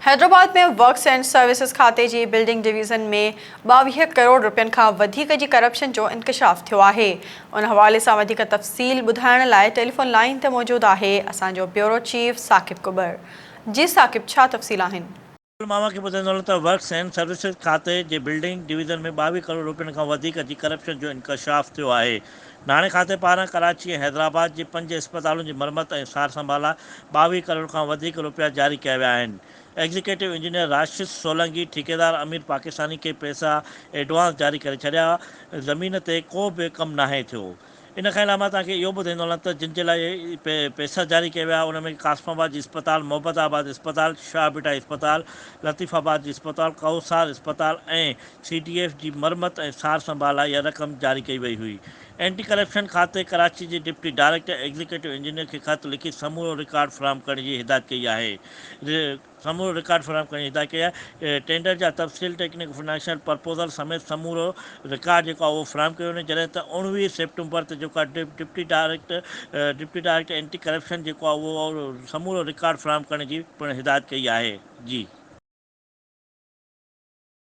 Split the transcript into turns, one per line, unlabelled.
हैदराबाद में works and services खाते जी building division में 22 करोड़ रुपयनि खां वधीक जी करप्शन जो इंकशाफ थियो आहे। उन हवाले सां वधीक तफ़सील ॿुधाइण लाइ टेलीफोन लाइन ते मौजूदु आहे असांजो ब्यूरो चीफ साकिब कुबर। जी साकिब, छा तफ़सील आहिनि?
मामा खे ॿुधाईंदो त वर्क्स एंड सर्विसेज खाते जे बिल्डिंग डिवीज़न में 22 करोड़ रुपयनि खां वधीक जी करप्शन जो इंकशाफ थियो आहे। नाणे खाते पारां कराची ऐं हैदराबाद जे 5 अस्पतालुनि जी मरमत ऐं सार संभाल लाइ 22 करोड़ खां वधीक रुपया जारी कया विया आहिनि। एग्जीक्यूटिव इंजीनियर राशिद सोलंकी ठेकेदार अमीर पाकिस्तानी खे पैसा एडवांस जारी करे छॾिया। ज़मीन ते को बि कमु नाहे थियो। इन खां अलावा तव्हांखे इहो ॿुधाईंदो हलां त जिन जे लाइ पैसा जारी कया विया उन में कासमाबाद जी अस्पताल, मोहब्बताबाद अस्पताल, शाह बिटा अस्पताल, लतीफ़ाबाद जी अस्पताल, कौसार अस्पताल ऐं CTF जी मरमत ऐं सार संभाल लाइ इहा रक़म जारी कई वई हुई। एंटी करप्शन खाते कराची जे डिप्टी डायरेक्टर एग्जीक्यूटिव इंजीनियर खे ख़त लिखी समूरो रिकॉर्ड फराहम करण जी हिदायत कई आहे। समूरो रिकॉर्ड फराहम करण जी हिदायत कई आहे। टेंडर जा तफ़सील, टेक्निक फाइनेंशियल प्रपोज़ल समेत समूरो रिकॉर्ड जेको आहे उहो फराहम कयो वञे। जॾहिं त 19 सेप्टेम्बर ते जेको आहे डिप्टी डायरेक्टर एंटी करप्शन जेको आहे उहो समूरो रिकॉर्ड फराहम करण जी पिणु हिदायत कई आहे। जी।